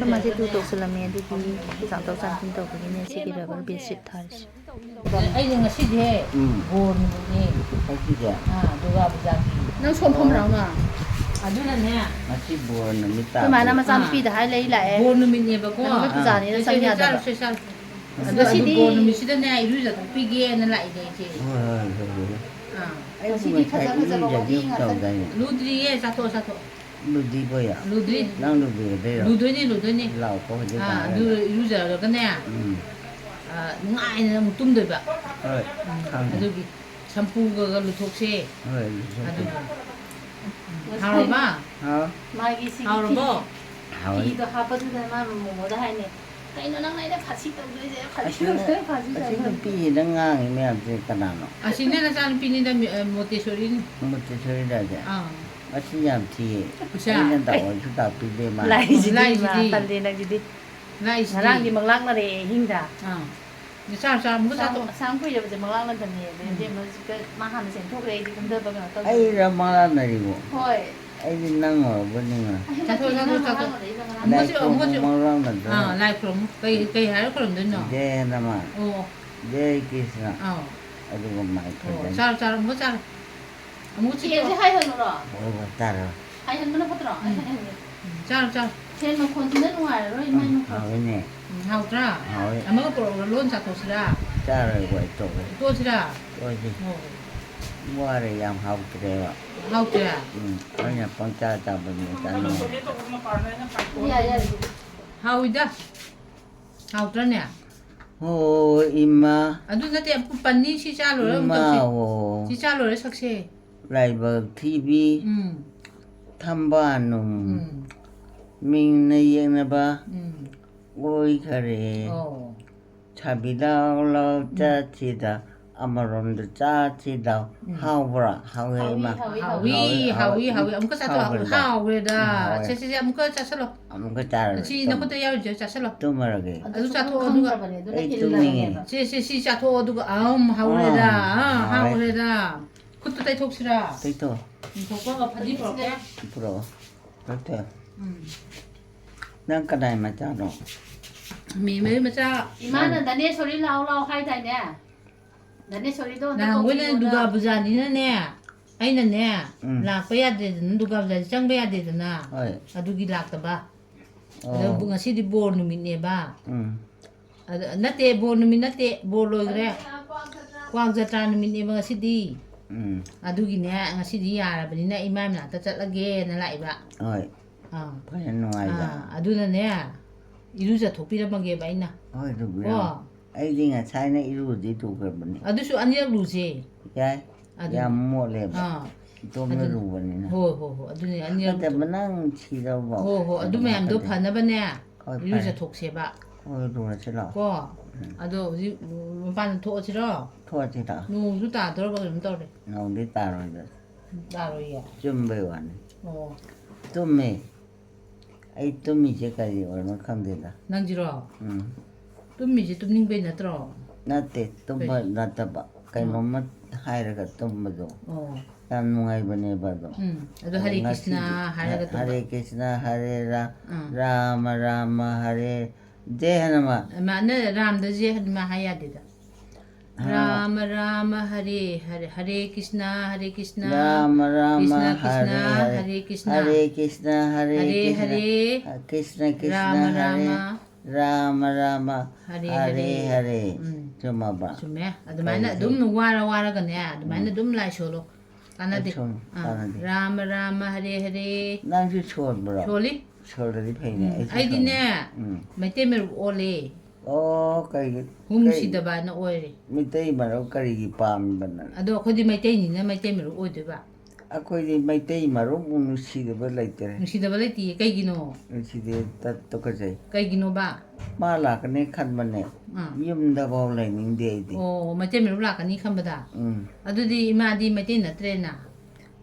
ꯃꯥꯁꯦ ꯇꯨ ꯇꯧꯁꯜꯂꯝꯃꯦ ꯑꯗꯨꯒꯤ ꯆꯥꯝꯊꯣꯛ ꯆꯥꯝꯁꯤꯟ ꯇꯧꯕꯒꯤꯅꯦ ꯁꯤꯒꯤ ꯔꯕꯔ ꯕꯦꯗꯁꯤꯠ ꯊꯥꯔꯤꯁꯦ ꯑꯩꯅ ꯉꯁꯤꯗꯤ ꯕꯣꯔ ꯅꯨꯃꯤꯠꯅꯤ ꯉꯁꯤꯁꯦ ꯗꯨꯔꯒꯥ ꯄꯨꯖꯥꯒꯤ ꯅꯪ ꯁꯣꯝ ꯐꯝꯕ꯭ꯔꯥꯎꯅ ꯑꯗꯨꯅꯅꯦ ꯉꯁꯤ ꯕꯣꯔ ꯅꯨꯃꯤꯠ ꯑꯩꯈꯣꯏ ꯃꯥꯅ ꯇꯥꯕ ꯃꯆꯥꯅꯨꯄꯤꯗ ꯍꯥꯏ ꯂꯩ ꯂꯥꯛꯑꯦ ꯕꯣꯔ ꯅꯨꯃꯤꯠꯅꯦꯕꯀꯣ ꯀꯩꯅꯣꯒꯤ ꯄꯨꯖꯥꯅꯤꯅ ꯆꯪ ꯌꯥꯗꯕ ꯑꯗꯨ ꯕꯣꯔ ꯅꯨꯃꯤꯠꯁꯤꯗꯅꯦ ꯏꯔꯨꯖꯊꯣꯛꯄꯤꯒꯦꯅ ꯂꯥꯛꯏꯅꯦ ꯏꯆꯦ ꯍꯣꯏ ꯑꯩꯕꯨ ꯉꯁꯤꯗꯤ ꯉꯁꯥꯏ ꯐꯖ ꯐꯖꯕ ꯋꯥꯔꯤ ꯏꯔꯨꯖꯒꯦ ꯉꯥꯛꯇꯅꯤ ꯇꯧꯗꯥꯏꯅꯦ ꯂꯨꯗ꯭ꯔꯤꯌꯦ ꯆꯥꯊꯣꯛ ꯂꯨꯗ꯭ꯔꯤꯕꯣꯌꯥ ꯂꯨꯗ꯭ꯔꯤ ꯅꯪ ꯂꯨꯗ꯭ꯔꯤꯗꯣꯏꯔꯣ ꯂꯨꯗꯣꯏꯅꯦ ꯂꯥꯎꯀꯣ ꯍꯧꯖꯤꯛ ꯑꯗꯨ ꯂꯥꯛꯑꯒ ꯏꯔꯨꯖꯔꯒꯅꯦ ꯅꯨꯡꯉꯥꯏꯅ ꯑꯃꯨꯛ ꯇꯨꯝꯗꯣꯏꯕ ꯍꯣꯏ ꯈꯪꯉꯦ ꯑꯗꯨꯒꯤ ꯁꯝꯄꯨꯒ ꯂꯨꯊꯣꯛꯁꯦ ꯍꯣꯏ ꯑꯗꯨꯒꯤ ꯍꯥꯎꯔꯕ ꯍꯥꯎ ꯃꯥꯒꯤ ꯁꯤꯒꯤ ꯍꯥꯎꯔꯕꯣ ꯐꯤꯗꯣ ꯍꯥꯞꯄꯗꯨꯗ ꯃꯥ ꯃꯣꯃꯣꯗ ꯍꯥꯏꯅꯦ ꯀꯩꯅꯣ ꯅꯪ ꯑꯩꯅ ꯐꯥꯁꯤ ꯇꯧꯗꯣꯏꯁꯦ ꯐꯥꯁꯤ ꯇꯧꯗꯣꯏꯁꯦ ꯐꯥꯁꯤ ꯑꯁꯤ ꯇꯧꯗꯣꯏꯁꯦ ꯅꯨꯄꯤꯁꯤꯅ ꯉꯥꯡꯉꯤ ꯃꯌꯥꯝꯁꯦ ꯀꯅꯥꯅꯣ ꯑꯁꯤꯅ ꯅꯆꯥꯅꯨꯄꯤꯅꯤꯗ ꯃꯣꯇꯦꯁꯣꯔꯤꯅꯤ ꯃꯨꯠꯇꯦꯁꯣꯔꯤꯗꯁꯦ ꯑꯥ ꯃꯁꯤ ꯌꯥꯝ ꯊꯤꯌꯦ ꯎꯁꯥ ꯑꯩꯅ ꯇꯥꯛꯑꯣꯁꯨ ꯇꯥꯛꯄꯤꯗꯦ ꯃꯥ ꯂꯥꯏꯁꯤꯗꯤ ꯂꯥꯏꯁꯤꯗꯤ ꯃꯥ ꯇꯜꯂꯦ ꯅꯪꯁꯤꯗꯤ ꯂꯥꯏꯁꯤꯗꯤ ꯉꯔꯥꯡꯗꯤ ꯃꯪꯂꯥꯛꯅꯔꯛꯑꯦ ꯑꯍꯤꯡꯗ ꯆꯥ ꯑꯃꯨꯛꯀ ꯆꯥꯊꯣꯛ ꯑꯁꯥꯝ ꯀꯨꯏꯔꯕꯁꯦ ꯃꯪꯂꯥꯛꯅꯗꯕꯅꯤ ꯑꯗꯩꯗꯤ ꯃꯥ ꯍꯥꯟꯅ ꯆꯦꯟꯊꯣꯛꯈ꯭ꯔꯦ ꯑꯩꯗꯤ ꯀꯨꯝꯊꯕ ꯀꯩꯅꯣ ꯇꯧꯗꯦ ꯑꯩꯔ ꯃꯪꯂꯥꯛꯅꯔꯤꯕꯣ ꯍꯣꯏ ꯑꯩꯗꯤ ꯅꯪ ꯑꯣꯏꯔꯕꯅꯤꯉ ꯆꯥꯊꯣꯛ ꯂꯥꯏ ꯈꯨꯔꯨꯝꯕ ꯃꯪꯂꯥꯛꯅꯗ꯭ꯔꯣ ꯂꯥꯏ ꯈꯨꯔꯨꯝꯃꯨ ꯀꯩ ꯍꯥꯏꯔ ꯈꯨꯔꯨꯝꯗꯣꯏꯅꯣ ꯖय ꯍꯅꯨꯃꯥꯟ ꯑꯣ ꯖय ꯀ꯭ꯔꯤꯁꯅ ꯑꯥꯎ ꯑꯗꯨꯒ ꯃꯥꯏ ꯐꯖꯅ ꯆꯥꯔꯣ ꯑꯃꯨꯛꯀ ꯆꯥꯔꯣ ꯑꯃꯨꯛꯀ ꯆꯦꯟꯁꯦ ꯍꯥꯏꯍꯜꯂꯨꯔꯣ ꯍꯣꯏ ꯇꯥꯔꯣ ꯍꯥꯏꯍꯟꯕꯅ ꯐꯠꯇ꯭ꯔꯣ ꯑꯩ ꯍꯥꯏꯍꯟꯒꯦ ꯆꯥꯔꯣ ꯐꯦꯟ ꯃꯈꯣꯟꯁꯤꯅ ꯅꯨꯡꯉꯥꯏꯔꯔꯣꯏ ꯏꯃꯥꯏ ꯃꯈꯣꯟ ꯍꯥꯎꯏꯅꯦ ꯍꯥꯎꯇ꯭ꯔꯥ ꯍꯥꯎꯏ ꯑꯃꯒ ꯄꯨꯔꯛꯎꯔ ꯂꯣꯟ ꯆꯥꯊꯣꯛꯁꯤꯔꯥ ꯆꯥꯔꯣꯏ ꯋꯥꯏ ꯇꯣꯛꯑꯦ ꯇꯣꯛꯑꯁꯤꯔꯥ ꯇꯣꯛꯑꯁꯤ ꯑꯣ ꯋꯥꯔꯦ ꯌꯥꯝ ꯍꯥꯎꯇ꯭ꯔꯦꯕ ꯍꯥꯎꯇ꯭ꯔꯦ ꯑꯩꯅ ꯄꯪꯆꯥ ꯆꯥꯕꯅꯦ ꯆꯥꯅꯤꯡꯉꯦ ꯌꯥꯔꯦ ꯍꯥꯎꯏꯗ ꯍꯥꯎꯇ꯭ꯔꯅꯦ ꯍꯣ ꯏꯃꯥ ꯑꯗꯨ ꯅꯠꯇꯦ ꯄꯟꯅꯤ ꯁꯤ ꯆꯥ ꯂꯣꯏꯔ ꯑꯃꯨꯛ ꯏꯃꯥ ꯇꯧꯁꯤ ꯍꯣ ꯁꯤ ꯆꯥ ꯂꯣꯏꯔ ꯁꯛꯁꯦ ꯂꯥꯏꯕꯛ ꯊꯤꯕꯤ ꯊꯝꯕꯥꯅꯨꯡ ꯎꯝ ꯃꯤꯡꯅ ꯌꯦꯡꯅꯕ ꯎꯝ ꯑꯣꯏꯈꯔꯦ ꯑꯣ ꯁꯥꯕꯤ ꯂꯥꯎ ꯂꯥꯎ ꯆꯠꯁꯤꯗ ꯑꯃꯔꯣꯝꯗ ꯆꯥꯁꯤꯗ ꯍꯥꯎꯕ꯭ꯔꯥ ꯍꯥꯎꯋꯦ ꯏꯃꯥ ꯍꯥꯎꯏ ꯑꯃꯨꯛꯀ ꯆꯥꯊꯣꯛ ꯍꯥꯎꯈ꯭ꯔꯦꯗ ꯍꯥꯎꯋꯦ ꯁꯤ ꯑꯃꯨꯛꯀ ꯆꯥꯁꯤꯜꯂꯣ ꯑꯃꯨꯛꯀ ꯆꯥꯔꯒ ꯁꯤ ꯅꯈꯨꯠꯇ ꯌꯥꯎꯔꯤꯁꯦ ꯆꯥꯁꯤꯜꯂꯣ ꯇꯨꯝꯃꯔꯒꯦ ꯑꯗꯨ ꯆꯥꯊꯣꯛꯑꯣ ꯑꯗꯨꯒ ꯑꯩ ꯇꯨꯝꯅꯤꯡꯉꯦ ꯁꯤ ꯆꯥꯊꯣꯛꯑꯣ ꯑꯗꯨꯒ ꯍꯥꯎꯔꯦꯗ ꯍꯥꯎꯔꯦ ꯍꯥꯎꯔꯦꯗ ꯈꯨꯠꯇꯨ ꯇꯩꯊꯣꯛꯁꯤꯔꯥ ꯇꯩꯊꯣ ꯊꯣꯛꯄꯒ ꯐꯗꯤ ꯄꯨꯔꯛꯀꯦ ꯄꯨꯔꯛꯑꯣ ꯇꯩꯊꯣ ꯅꯪ ꯀꯅꯥꯏ ꯃꯆꯥꯅꯣ ꯃꯦꯃꯩ ꯃꯆꯥ ꯏꯃꯥꯅ ꯙꯅꯦꯁꯣꯔꯤ ꯂꯥꯎ ꯂꯥꯎ ꯍꯥꯏꯗꯥꯏꯅꯦ ꯙꯅꯦꯁꯣꯔꯤꯗꯣ ꯅꯍꯥꯟꯈꯣꯏꯅ ꯗꯨꯔꯒꯥ ꯄꯨꯖꯥꯅꯤꯅꯅꯦ ꯑꯩꯅꯅꯦ ꯎꯝ ꯂꯥꯛꯄ ꯌꯥꯗꯦꯗꯅ ꯗꯨꯔꯒꯥ ꯄꯨꯖꯥꯁꯤ ꯆꯪꯕ ꯌꯥꯗꯦꯗꯅ ꯍꯣꯏ ꯑꯗꯨꯒꯤ ꯂꯥꯛꯇꯕ ꯑꯗꯣ ꯑꯣ ꯉꯁꯤꯗꯤ ꯕꯣꯔ ꯅꯨꯃꯤꯠꯅꯦꯕ ꯎꯝ ꯑꯗ ꯅꯠꯇꯦ ꯕꯣꯔ ꯅꯨꯃꯤꯠ ꯅꯠꯇꯦ ꯕꯣꯔ ꯂꯣꯏꯈ꯭ꯔꯦ ꯀ꯭ꯋꯥꯛ ꯖꯇ꯭ꯔꯥ ꯅꯨꯃꯤꯠꯅꯦꯕ ꯉꯁꯤꯗꯤ ꯎꯝ ꯑꯗꯨꯒꯤꯅꯦ ꯉꯁꯤꯗꯤ ꯌꯥꯔꯕꯅꯤꯅ ꯏꯃꯥꯏ ꯃꯅꯥꯛꯇ ꯆꯠꯂꯒꯦꯅ ꯂꯥꯛꯏꯕ ꯍꯣꯏ ꯑꯥ ꯐꯖꯅ ꯅꯨꯡꯉꯥꯏꯕ ꯑꯗꯨꯅꯅꯦ ꯏꯔꯨꯖꯊꯣꯛꯄꯤꯔꯝꯃꯒꯦꯕ ꯑꯩꯅ ꯍꯣꯏ ꯀꯣ ꯔꯨꯕꯤꯔꯝꯃꯣ ꯑꯩꯗꯤ ꯉꯁꯥꯏꯅ ꯏꯔꯨꯗꯤ ꯊꯣꯛꯈ꯭ꯔꯕꯅꯤ ꯑꯗꯨꯁꯨ ꯑꯅꯤꯔꯛ ꯂꯨꯁꯦ ꯌꯥꯏ ꯑꯗꯨꯅꯤ ꯌꯥꯝ ꯃꯣꯠꯂꯦꯕ ꯑꯥ ꯏꯇꯣꯝꯅ ꯑꯗꯨꯅꯤ ꯂꯨꯕꯅꯤꯅ ꯍꯣꯏ ꯑꯗꯨꯅꯤ ꯑꯅꯤꯔꯛ ꯍꯥꯀꯠꯆꯕ ꯅꯪ ꯁꯤꯗꯧꯕ ꯍꯣꯏ ꯑꯗꯨ ꯃꯌꯥꯝꯗꯣ ꯐꯅꯕꯅꯦ ꯍꯣꯏ ꯐꯔꯦ ꯏꯔꯨꯖꯊꯣꯛꯁꯦꯕ ꯍꯣꯏ ꯂꯨꯔꯁꯤ ꯂꯥꯛꯑꯣ ꯀꯣ ꯑꯗꯣ ꯍꯧꯖꯤꯛ ꯃꯄꯥꯟꯗ ꯊꯣꯛꯑꯁꯤꯔꯣ ꯊꯣꯛꯑꯁꯤ ꯂꯥꯛꯑꯣ ꯅꯣꯡꯁꯨ ꯇꯥꯗꯧꯔꯕ ꯀꯩꯅꯣꯝ ꯇꯧꯔꯦ ꯅꯣꯡꯗꯤ ꯇꯥꯔꯣꯏꯗ ꯇꯥꯔꯣꯏꯌꯦ ꯆꯨꯝꯕꯩ ꯋꯥꯅꯤ ꯑꯣ ꯇꯨꯝꯃꯦ ꯑꯩ ꯇꯨꯝꯃꯤꯁꯦ ꯀꯔꯤ ꯑꯣꯏꯔꯅꯣ ꯈꯪꯗꯦꯗ ꯅꯪꯁꯤꯔꯣ ꯎꯝ ꯇꯨꯝꯃꯤꯁꯦ ꯇꯨꯝꯅꯤꯡꯕꯩ ꯅꯠꯇ꯭ꯔꯣ ꯅꯠꯇꯦ ꯇꯨꯝꯕ ꯀꯩ ꯅꯠꯇꯕ ꯀꯩꯅꯣꯝꯃ ꯍꯥꯏꯔꯒ ꯇꯨꯝꯕꯗꯣ ꯑꯣ ꯌꯥꯝ ꯅꯨꯡꯉꯥꯏꯕꯅꯦꯕ ꯑꯗꯣ ꯑꯗꯣ ꯑꯗꯣ ꯍꯔꯦ ꯀ꯭ꯔꯤꯁꯅ ꯉꯁꯤꯗꯤ ꯍꯥꯏꯔꯒ ꯇꯨꯝꯕ ꯍꯔꯦ ꯀ꯭ꯔꯤꯁꯅ ꯍꯔꯦ ꯑꯥ ꯔꯥꯃ ꯔꯥꯃ ꯍꯔꯦ ꯖय ꯍꯅꯨꯃꯥꯟ ꯃꯥꯅ ꯔꯥꯝꯗꯁꯦ ꯍꯅꯨꯃꯥꯟ ꯍꯥꯏ ꯌꯥꯗꯦꯗ ꯔꯥꯃ ꯔꯥꯃ ꯍꯔꯦ ꯍꯔꯦ ꯍꯔꯦ ꯀ꯭ꯔꯤꯁꯅ ꯔꯥꯃ ꯔꯥꯃ ꯀ꯭ꯔꯤꯁꯅ ꯀ꯭ꯔꯤꯁꯅ ꯍꯔꯦ ꯍꯔꯦ ꯍꯔꯦ ꯀ꯭ꯔꯤꯁꯅ ꯍꯔꯦ ꯀ꯭ꯔꯤꯁꯅ ꯍꯔꯦ ꯍꯔꯦ ꯀ꯭ꯔꯤꯁꯅ ꯍꯔꯦ ꯀ꯭ꯔꯤꯁꯅ ꯀ꯭ꯔꯤꯁꯅ ꯔꯥꯃ ꯍꯔꯦ ꯔꯥꯃ ꯔꯥꯃ ꯔꯥꯃ ꯍꯔꯦ ꯍꯔꯦ ꯍꯔꯦ ꯍꯔꯦ ꯆꯨꯝꯃꯕ ꯆꯨꯝꯃꯦ ꯑꯗꯨꯃꯥꯏꯅ ꯐꯩ ꯑꯗꯨꯝ ꯐꯩ ꯋꯥꯔꯒꯅꯦ ꯑꯗꯨꯃꯥꯏꯅ ꯑꯗꯨꯝ ꯂꯥꯏ ꯁꯣꯜꯂꯣ ꯀꯥꯟꯅꯗꯦ ꯁꯨꯝ ꯀꯥꯟꯅꯗꯦ ꯔꯥꯃ ꯔꯥꯃ ꯍꯔꯦ ꯍꯔꯦ ꯅꯪꯁꯨ ꯁꯣꯟꯕ꯭ꯔꯣ ꯁꯣꯜꯂꯤ ꯁꯣꯜꯂꯗꯤ ꯐꯩꯅꯦ ꯑꯩꯁꯨ ꯁꯣꯜꯂꯦ ꯑꯩꯗꯤꯅꯦ ꯎꯝ ꯃꯩꯇꯩ ꯃꯔꯨꯞ ꯑꯣꯜꯂꯦ ꯑꯣ ꯍꯨꯝ ꯀꯩ ꯁꯤꯗꯕꯅ ꯑꯣꯏꯔꯦ ꯃꯤꯇꯩ ꯃꯔꯨꯞ ꯀꯔꯤꯒꯤ ꯄꯥꯝꯃꯤꯕꯅꯣ ꯑꯗꯣ ꯑꯩꯈꯣꯏꯗꯤ ꯃꯩꯇꯩꯅꯤꯅ ꯃꯩꯇꯩ ꯃꯔꯨꯞ ꯑꯣꯏꯗꯣꯏꯕ ꯑꯩꯈꯣꯏꯗꯤ ꯃꯩꯇꯩ ꯃꯔꯨꯞꯄꯨ ꯅꯨꯡꯁꯤꯗꯕ ꯂꯩꯇ꯭ꯔꯦ ꯅꯨꯡꯁꯤꯗꯕ ꯂꯩꯇꯤꯌꯦ ꯀꯩꯒꯤꯅꯣ ꯅꯨꯡꯁꯤꯗꯦ ꯇꯨꯀꯠꯆꯩ ꯀꯩꯒꯤꯅꯣꯕ ꯃꯥ ꯂꯥꯛꯀꯅꯤ ꯈꯟꯕꯅꯦ ꯑꯥ ꯌꯨꯝꯗꯐꯥꯎ ꯂꯩꯅꯤꯡꯗꯦ ꯑꯩꯗꯤ ꯑꯣ ꯃꯩꯇꯩ ꯃꯔꯨꯞ ꯂꯥꯛꯀꯅꯤ ꯈꯟꯕꯗ ꯎꯝ ꯑꯗꯨꯗꯤ ꯏꯃꯥꯗꯤ ꯃꯩꯇꯩ ꯅꯠꯇ꯭ꯔꯦꯅ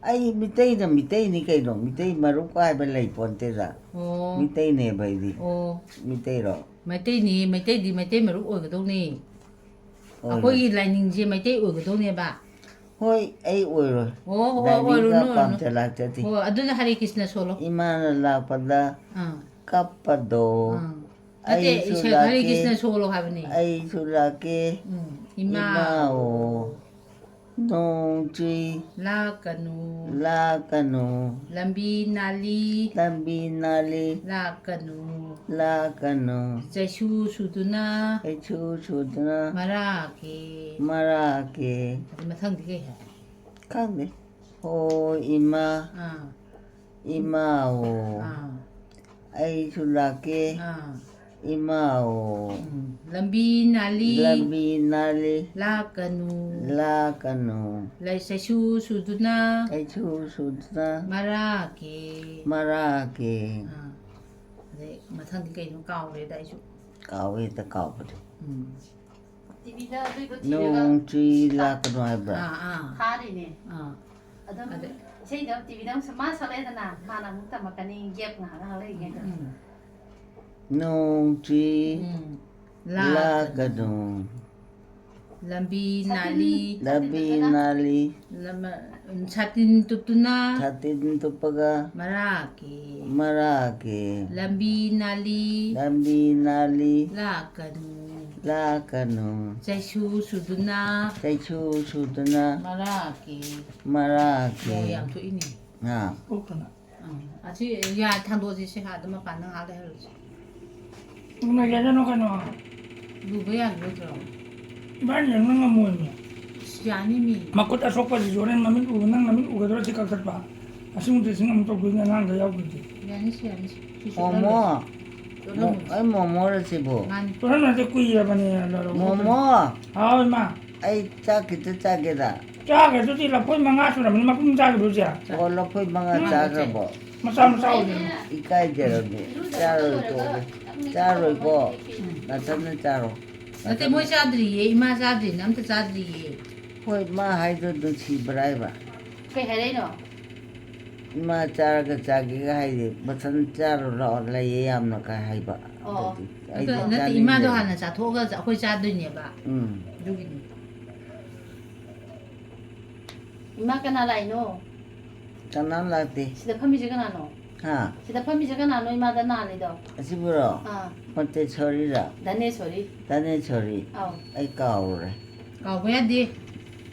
ꯑꯩ ꯃꯤꯇꯩꯅ ꯃꯤꯇꯩꯅꯤ ꯀꯩꯅꯣ ꯃꯤꯇꯩ ꯃꯔꯨꯞ ꯀꯥꯏꯕ ꯂꯩ ꯄꯣꯟꯇꯦꯗ ꯑꯣ ꯃꯤꯇꯩꯅꯦꯕ ꯑꯩꯗꯤ ꯑꯣ ꯃꯤꯇꯩꯔꯣ ꯃꯩꯇꯩꯅꯤ ꯃꯩꯇꯩꯗꯤ ꯃꯩꯇꯩ ꯃꯔꯨꯞ ꯑꯣꯏꯒꯗꯧꯅꯤ ꯑꯣꯏꯔꯣꯏ ꯑꯩꯈꯣꯏꯒꯤ ꯂꯥꯏꯅꯤꯡꯁꯦ ꯃꯩꯇꯩ ꯑꯣꯏꯒꯗꯧꯅꯦꯕ ꯍꯣꯏ ꯑꯩ ꯑꯣꯏꯔꯣꯏ ꯑꯣ ꯂꯥꯏꯅꯤꯡꯒ ꯑꯣꯏꯔꯨꯅꯨ ꯄꯥꯝꯖ ꯂꯥꯛꯆꯗꯦ ꯍꯣꯏ ꯑꯗꯨꯅ ꯍꯔꯦ ꯀ꯭ꯔꯤꯁꯅ ꯁꯣꯜꯂꯣ ꯏꯃꯥꯅ ꯂꯥꯛꯄꯗ ꯑꯥ 까빠도 그때 이제 가리 기스나 소로 하버니. 아이술라게 이마오 농쥐 라카누 라카노 lambi nali lam비나리 라카누 라카노 제슈 수두나 에추추드나 마라케 마라게 마탕 되게 해. 칸네 호 이마 아. 이마오 아. 아이술라게 아. 이마오 lambi nali lam비나리 라카누 라카노 제슈 수두나 에추추드나 마라케 마라게 아. 네, 마탕 되게 좀 까오래 다이죠. 까웨다 까버려 TV다 그리고 TV가 농쥐 라카노 하이브라 아. 하리네. 아. 어떤 아, 네. 제이도 TV다 스마 설레다나 하나 묵다 막가니 갭 나가 하래 농쥐 라카누 라카노 lambi nali lam비나리 satin tutuna 사틴 투빠가 marake 마라게 lambi nali lam비나리 lakanu 라카노 jaishu suduna 에추추드나 marake 마라게 yang tu ini 아 그렇구나. aci ya thangdo ji se ha de ma pan ha de ru 나 예전에 가나 lu ba ya lu tro ban yang nang amun ya ni mi makut asok pa joren mamin u nang mamin u gadro tikak tat pa asung de singam to gunya nang ga yaw gudi ya ni si 어머 아이 뭐뭐를 집어 ngan to na de kui ya bani la ro 뭐뭐 ha ma 아이 짜기도 짜게다 cha ga to ti la poi manga su na ma pum cha ga ja 걸로 포이 망아 짜러버 ma sam sa u 이까이 저러니 짜로 있고 짜로 있고 나타는 짜로 ate moi sadri ye ima sadri nam ta sadri ye 포이 마 하이도 눈치 브라이바 cái hay đấy nó 마 짜라가 짜기가 하이디 무슨 짜로 라올라 예암노 가 하이바 cái nó thì ima do hana sa tho ga hoi sa de ne ba 응 여기 ni 이마 까나 라이노 짜난 라티 시다 팜미지가 나노 하 시다 팜미지가 나노 이마다 나리도 아시부러 아 혼테 처리라 다네 소리 다네 처리 아우 아이 까오래 ka ba ya de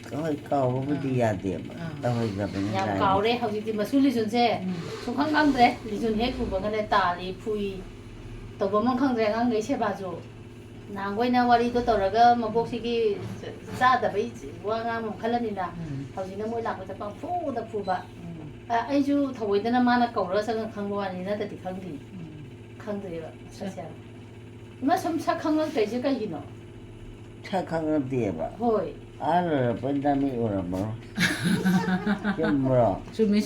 거의 까오부디 야데 따호이 가베니 야 가오래 하우지디 마술리 준세 송캉 강드레 리준 해고 버가네 따리 푸이 또보면 강드레 강게 셰바조 나고이나 와리도 떠라가 마복시기 자다베이 와가 뭐 칼라니나 하우지나 뭐 라고 잡방 푸다 푸바 아 아이주 더위드나 마나 거러서 강보안이나 데디 강디 강드레가 사실 마 섬사 강강 되지가 이노 착한 거 뒤에봐 호이 알아 본담이 오라 뭐 좀뭐 sume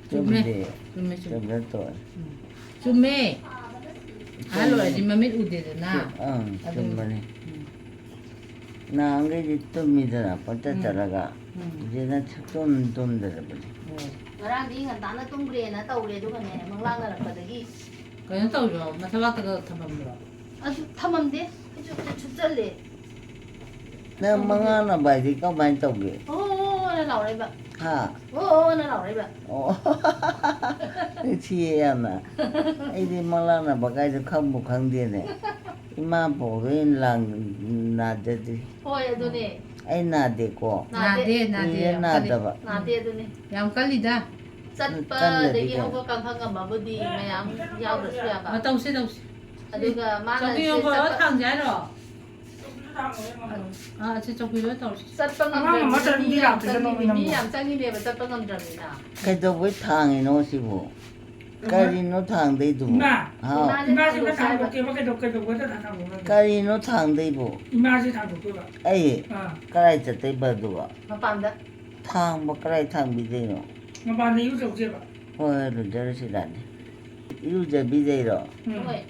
좀디 sume 좀더 sume alo di mamit ude de na 좀 많이 나 안게지 좀 믿어라 번째 따라가 이제는 좀 들어보지 ngarang di ngan tana tungbre na tawre do kane manglang na rakadagi ka yan tau jo ma thawa ta ga thamam ro asu thamamde ju chupchalle 나 망하나 봐야지 까 많이 떠게 o na laure ba 하 o na laure ba 어 치야나 이디 말라나 바가지 컴부 강대네 이마 보긴 랑 나데디 hoy adune ai 나데고 na de 이게 나다바 nade adune yam kali da satpa degi hogo kamphang mabudi mayam yaw da suya ma ba tau se aduga mana 저기 요거 thang ja ro 아 a che chok ro tau satpa Mama, masa ngam hindi lang, tignan mo mi yun. yam changi le ba satpa ngam dramina 그래도 왜 탕이 놓으시고 까리노 탕데도 나 아 ima si ka ta ko ke ba ke do ke do ko ta ta ko 까리노 탕데보 ima si ta ko ko ba 에이 ah 까라이 저때바도가 mapanda 탕뭐 까라이 탕 비데요 ma ba ni yu so je ba 호에로 저러시다니 이루제 비데로 hoy